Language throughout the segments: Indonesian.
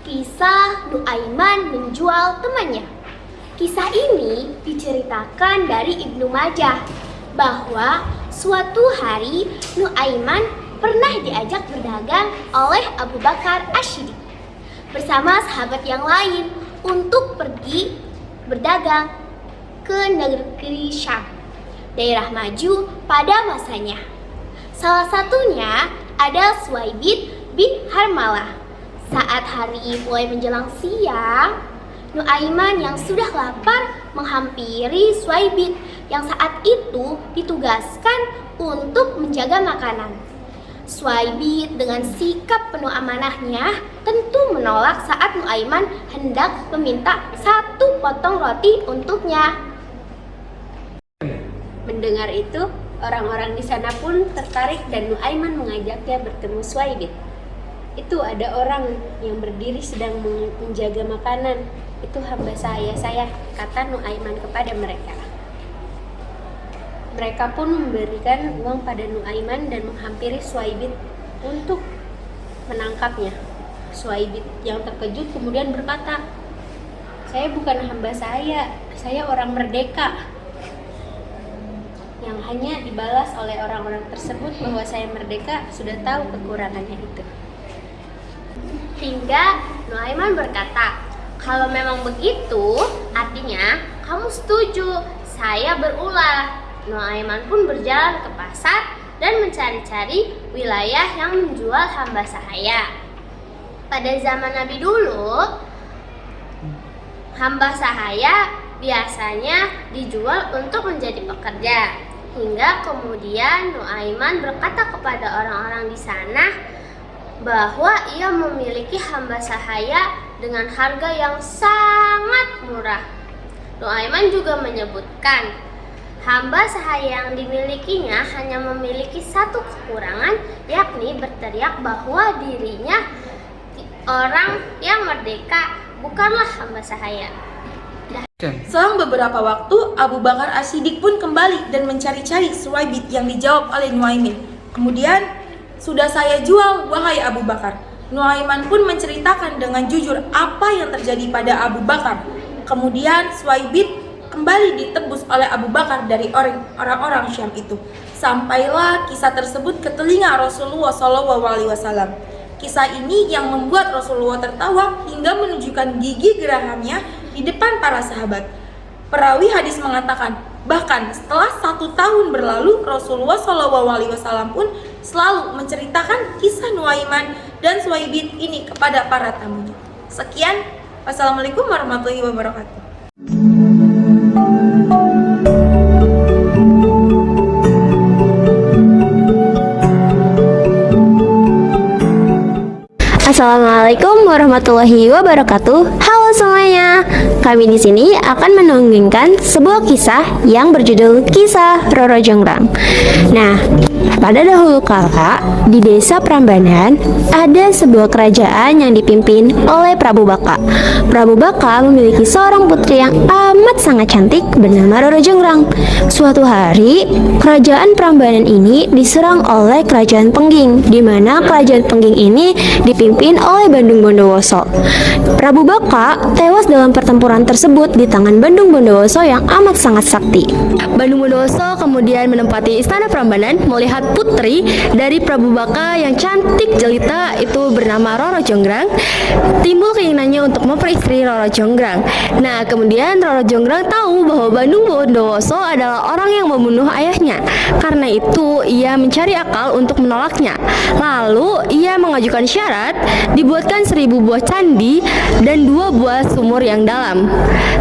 Kisah Nuaiman menjual temannya. Kisah ini diceritakan dari Ibnu Majah bahwa suatu hari Nuaiman pernah diajak berdagang oleh Abu Bakar Asy-Siddiq bersama sahabat yang lain untuk pergi berdagang ke negeri Syam, daerah maju pada masanya. Salah satunya ada Suwaibid bin Harmalah. Saat hari mulai menjelang siang, Nuaiman yang sudah lapar menghampiri Suwaibid yang saat itu ditugaskan untuk menjaga makanan. Suwaibid dengan sikap penuh amanahnya tentu menolak saat Nuaiman hendak meminta 1 potong roti untuknya. Mendengar itu, orang-orang di sana pun tertarik dan Nuaiman mengajaknya bertemu Suwaibid. Itu ada orang yang berdiri sedang menjaga makanan. Itu hamba saya, kata Nuaiman kepada mereka. Mereka pun memberikan uang pada Nuaiman dan menghampiri Suwaibid untuk menangkapnya. Suwaibid yang terkejut kemudian berkata, "Saya bukan hamba saya orang merdeka." Yang hanya dibalas oleh orang-orang tersebut bahwa saya merdeka sudah tahu kekurangannya itu. Hingga Nuaiman berkata, "Kalau memang begitu, artinya kamu setuju saya berulah." Nuaiman pun berjalan ke pasar dan mencari-cari wilayah yang menjual hamba sahaya. Pada zaman Nabi dulu, hamba sahaya biasanya dijual untuk menjadi pekerja. Hingga kemudian Nuaiman berkata kepada orang-orang di sana bahwa ia memiliki hamba sahaya dengan harga yang sangat murah. Nuaiman juga menyebutkan hamba sahaya yang dimilikinya hanya memiliki satu kekurangan, yakni berteriak bahwa dirinya orang yang merdeka, bukanlah hamba sahaya. Selang beberapa waktu, Abu Bakar Asy-Siddiq pun kembali dan mencari-cari Suwaibid yang dijawab oleh Nuaiman. Kemudian, "Sudah saya jual, wahai Abu Bakar." Nuaiman pun menceritakan dengan jujur apa yang terjadi pada Abu Bakar. Kemudian Suwaibid kembali ditebus oleh Abu Bakar dari orang-orang Syam itu. Sampailah kisah tersebut ke telinga Rasulullah SAW. Kisah ini yang membuat Rasulullah tertawa hingga menunjukkan gigi gerahamnya di depan para sahabat. Perawi hadis mengatakan, bahkan setelah 1 tahun berlalu, Rasulullah SAW pun selalu menceritakan kisah Nuaiman dan Suwaibid ini kepada para tamunya. Sekian, wassalamualaikum warahmatullahi wabarakatuh. Assalamualaikum warahmatullahi wabarakatuh. Halo semuanya. Kami di sini akan mendongengkan sebuah kisah yang berjudul Kisah Roro Jonggrang. Nah, pada dahulu kala di desa Prambanan ada sebuah kerajaan yang dipimpin oleh Prabu Baka. Prabu Baka memiliki seorang putri yang amat sangat cantik bernama Roro Jonggrang. Suatu hari, kerajaan Prambanan ini diserang oleh kerajaan Pengging, di mana kerajaan Pengging ini dipimpin oleh Bandung Bondowoso. Prabu Baka tewas dalam pertempuran tersebut di tangan Bandung Bondowoso yang amat sangat sakti. Bandung Bondowoso kemudian menempati istana Prambanan melihat putri dari Prabu Baka yang cantik jelita itu bernama Roro Jonggrang. Timbul keinginannya untuk memperistri Roro Jonggrang. Nah, kemudian Roro Jonggrang tahu bahwa Bandung Bondowoso adalah orang yang membunuh ayahnya. Karena itu, ia mencari akal untuk menolaknya. Lalu, ia mengajukan syarat dibuatkan 1000 buah candi dan 2 buah sumur yang dalam.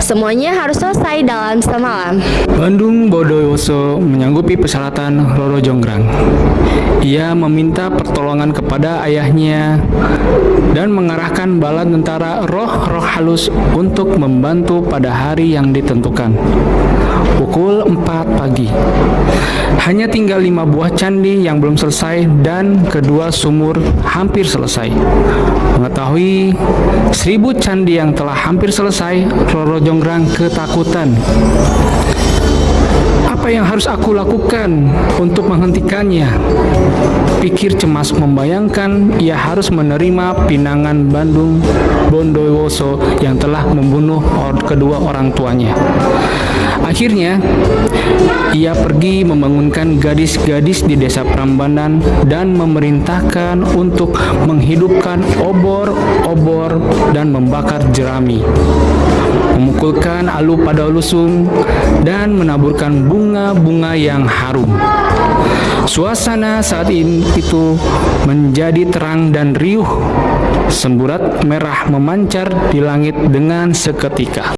Semuanya harus selesai dalam semalam. Bandung Bondowoso menyanggupi persyaratan Roro Jonggrang. Ia meminta pertolongan kepada ayahnya dan mengarahkan bala tentara roh-roh halus untuk membantu pada hari yang ditentukan. Pukul 4 pagi. Hanya tinggal 5 buah candi yang belum selesai dan kedua sumur hampir selesai. Mengetahui 1000 candi yang telah hampir selesai, Roro Jonggrang ketakutan. Apa Apa yang harus aku lakukan untuk menghentikannya? Pikir cemas membayangkan ia harus menerima pinangan Bondowoso yang telah membunuh kedua orang tuanya. Akhirnya, ia pergi membangunkan gadis-gadis di desa Prambanan dan memerintahkan untuk menghidupkan obor-obor dan membakar jerami, memukulkan alu pada lusung, dan menaburkan bunga-bunga yang harum. Suasana saat itu menjadi terang dan riuh. Semburat merah memancar di langit dengan seketika.